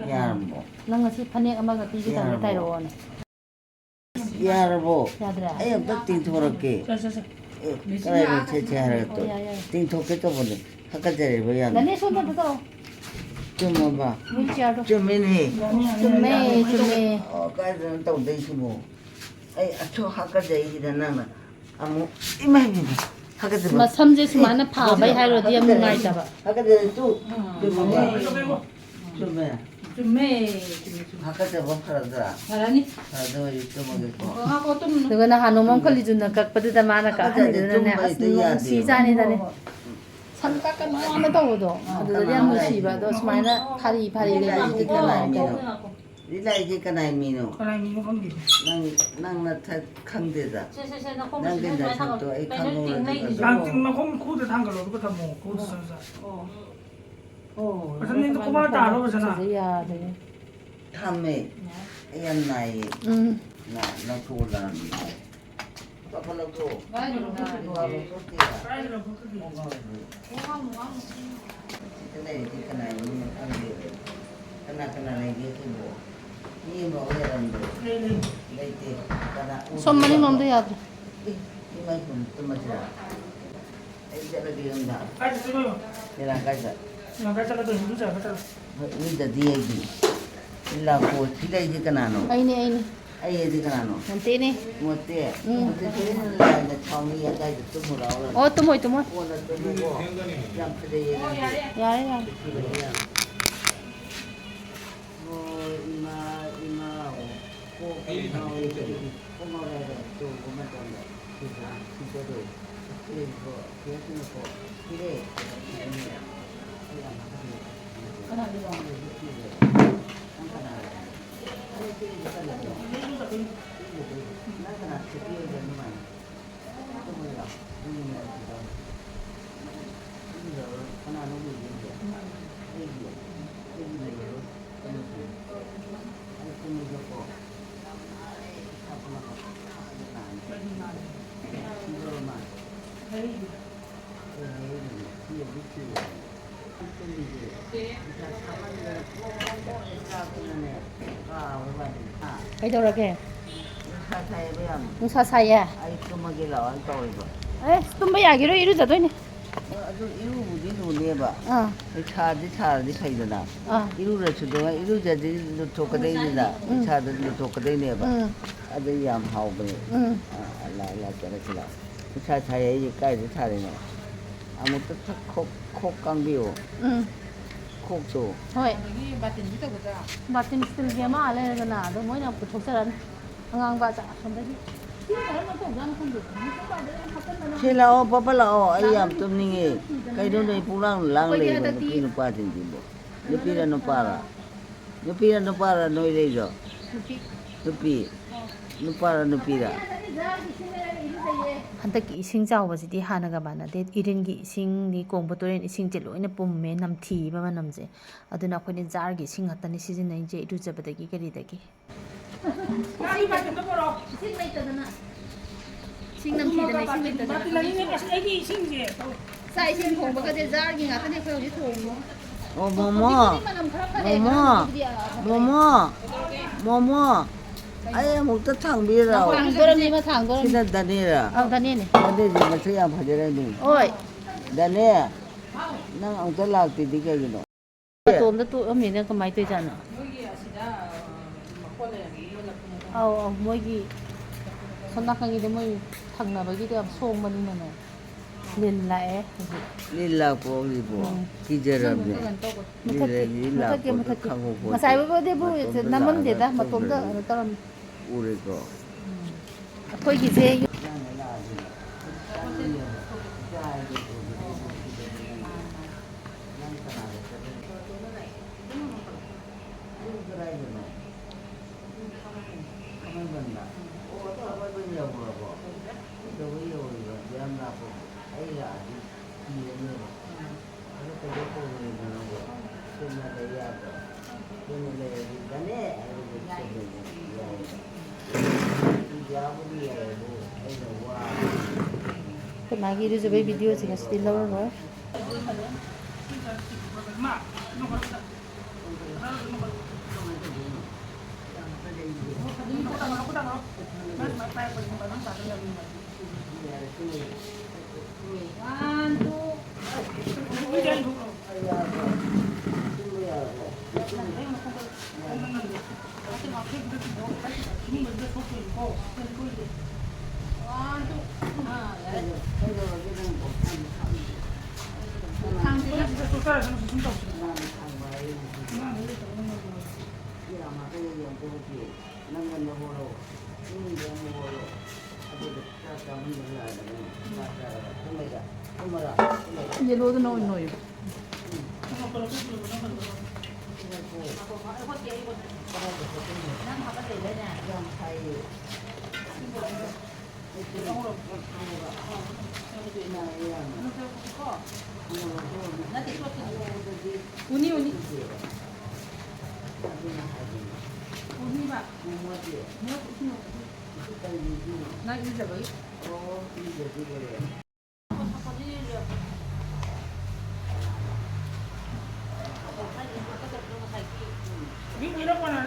ꯌꯥꯔꯕꯣ ꯅꯪ ꯉꯁꯤ ꯐꯅꯦꯛ ꯑꯃꯒ ꯄꯤꯒꯦ ꯇꯧꯔ ꯇꯥꯏꯔꯛꯑꯣꯅꯦ ꯌꯥꯔꯕꯣ ꯌꯥꯗ꯭ꯔꯦ ꯑꯩ ꯑꯝꯇ ꯇꯤꯡꯊꯣꯔꯛꯀꯦ ꯀꯗꯥꯏꯗ ꯁꯦꯠꯁꯦ ꯍꯥꯏꯔꯒ ꯇꯤꯡꯊꯣꯛꯀꯦ ꯇꯧꯕꯅꯦ ꯍꯥꯀꯠꯆꯔꯦꯕ ꯌꯥꯝꯅ 나네 손으로 들어 ꯆꯨꯝꯃꯕ ዊ치아로 ꯆꯨꯝꯃꯤꯅꯦ ꯆꯨꯝꯃꯦ ꯀꯥꯏꯗꯅ ꯇꯧꯗꯣꯏꯁꯤꯕꯣ ꯑꯩ ꯑꯁꯨꯛ ꯍꯥꯀꯠꯆꯩꯁꯤꯗ ꯅꯪꯅ ꯑꯃꯨꯛ ꯏꯃꯥꯏꯕꯤꯕ ꯍꯥꯀꯠꯆꯕ ꯃꯁꯝꯁꯦ ꯁꯨꯃꯥꯏꯅ ꯐꯥꯕꯩ ꯍꯥꯏꯔꯣꯗꯤ ꯌꯥꯝ ꯅꯨꯡꯉꯥꯏꯇꯕ ꯍꯥꯀꯠꯆꯔꯁꯨ ꯆꯨꯝꯃꯕ ꯆꯨꯝꯃꯦ ꯆꯨꯝꯃꯦ ꯍꯥꯀꯠꯆꯕ ꯐꯔꯗ꯭ꯔꯥ ꯐꯔꯅꯤ ꯐꯔꯗ ꯑꯣꯏꯗꯤ ꯆꯨꯝꯃꯒꯦꯀꯣ ꯉꯥꯏꯈꯣ ꯇꯨꯝꯃꯨ ꯑꯗꯨꯒ ꯅꯍꯥꯟ ꯅꯣꯡꯃ ꯈꯜꯂꯤꯗꯨꯅ ꯀꯛꯄꯗꯨꯗ ꯃꯥꯅ ꯀꯛꯍꯟꯅꯤꯗꯨꯅꯅꯦ ꯑꯁ ꯅꯨꯡꯁꯤꯖꯥꯅꯤꯗꯅꯦ ꯁꯝ ꯀꯛꯀꯅꯣ ꯑꯃ ꯇꯧꯕꯗꯣ ꯑꯗꯨꯗꯗꯤ ꯌꯥꯝ ꯅꯨꯡꯁꯤꯕ ꯑꯗꯣ ꯁꯨꯃꯥꯏꯅ ꯐꯥꯔꯤ ꯂꯩꯕꯁꯤꯗꯤ ꯅꯨꯡꯉꯥꯏꯇꯕ นี่ไรที่กันไหนมีเนาะ อะไรมีมันก็มี นั่งนัดขังเด็ดอ่ะ เช่ๆๆนะคง นั่งเป็นแต่ตัวไอ้ขังโง่เลย 난 지금 나 홈 코드 탄 걸로 그거 다뭐 코드 써서 โอ้ 선생님도 고마웠다 알아보잖아 จะยาเลย ทำไมไอ้ยันไหน อืม น่ะนักโทษแล้วก็พลังโทษว่าเราโทษตีอ่ะ 사이즈랑 그렇게 จะได้ที่ขนาดนี้มันอันเดียวขนาดอะไรเยอะขึ้นบ่นี่บอกว่าอะไรบ่ 네네 ได้เต็มขนาด 손만이 놈도 야들 นี่ไม่คุณตัวมาจ้ะไอ้เจ้าเรื่องน่ะ 사이즈 쓰고요 เวลาใกล้จะ 그냥 갈짝라도 힘들지 갈짝 นี่จะดีไอ้ดีลาโคที่ได้ที่ขนาดนู้น 아이니 ไอ้ที่ขนาดนู้น 한테네 หมดเตี้ยหมดเตี้ยที่นั่นแหละจะชาวนี้ใกล้จะตุ้มเราแล้ว 어 또뭐 โอ้แล้วตุ้มก็ยังไม่ได้ยัง 야래 야 โอ้อีมาโอ้เอาอีกโอ้มาเลยตัวก็มาตอนนี้ที่จะดูที่ก็ที่ก็ที่ได้ 그러게 사사해봐야 누사 사이야 아이 뚜막이라 안 떠올려. 에 tumba 야기로 이루자도 있네 아주 이루부지도 내봐. 어 차지 가이잖아. 어 이루를 주도가 이루자지 좋거든요. 차도 좋거든요. 응 아주 양 하고. 응 알라 저렇게라. 차차에 이 까지 차리네. 아무것도 콕 강비오. 응 콕도. thôi 마틴 스틸게 말해 그나 너 뭐냐 부탁사란 한강 가자 근데 실라오 빠빠라오 아이암 뜸닝이 가이도네 뿌랑 랑레 누피는 빠진지 뭐. 누피는 빠라 노이레죠. 누피 누빠라 누피라. ꯍꯟꯗꯛꯀꯤ ꯏꯁꯤꯡ ꯆꯥꯎꯕꯁꯤꯗꯤ ꯍꯥꯟꯅꯒ ꯃꯥꯟꯅꯗꯦ ꯏꯔꯤꯟꯒꯤ ꯏꯁꯤꯡꯅꯤ ꯀꯣꯡꯕ ꯇꯨꯔꯦꯟ ꯏꯁꯤꯡꯁꯦ ꯂꯣꯏꯅ ꯄꯨꯝꯃꯦ ꯅꯝꯊꯤꯕ ꯃꯅꯝꯁꯦ ꯑꯗꯨꯅ ꯑꯩꯈꯣꯏꯅ ꯖꯥꯔꯒꯤ ꯏꯁꯤꯡ ꯉꯥꯛꯇꯅꯤ ꯁꯤꯖꯤꯟꯅꯩꯁꯦ ꯏꯔꯨꯖꯕꯗꯒꯤ ꯀꯔꯤꯗꯒꯤ 이싱 맺다잖아. 싱 남기잖아. 이싱 맺다잖아. 애기 신기해 사이싱 공부가 제 자기 같은 애 거기 통모. 뭐뭐 아예 먹다 탕비라. 당거라니마 당거라. 시다 다니라. 아 다니네. 근데 지금 저야 봐줘라니. 오이. 다네. 난 엉터 락티 디게기노. 돈도 또 엄니는 그 많이 되잖아. 아우 뭐기 손나강이데 뭐 탕나버기도 소음만이면은 릴라에 릴라 고리고 기저럽네. 못할게 마사이버데 뭐 남은 데다 마톰다 따람 우리고. 거기 기세 Lagi dia coba video sih kasih tidur loh. Ini lo tu no. 하고 하고 이거 이거 그래도 그때는 난 하면 되냐? 그냥 사이 영어로 여기도 있나 이런 나한테 이렇게 우니 우니 우니 봐. 나 이거 잡아. 이런 거는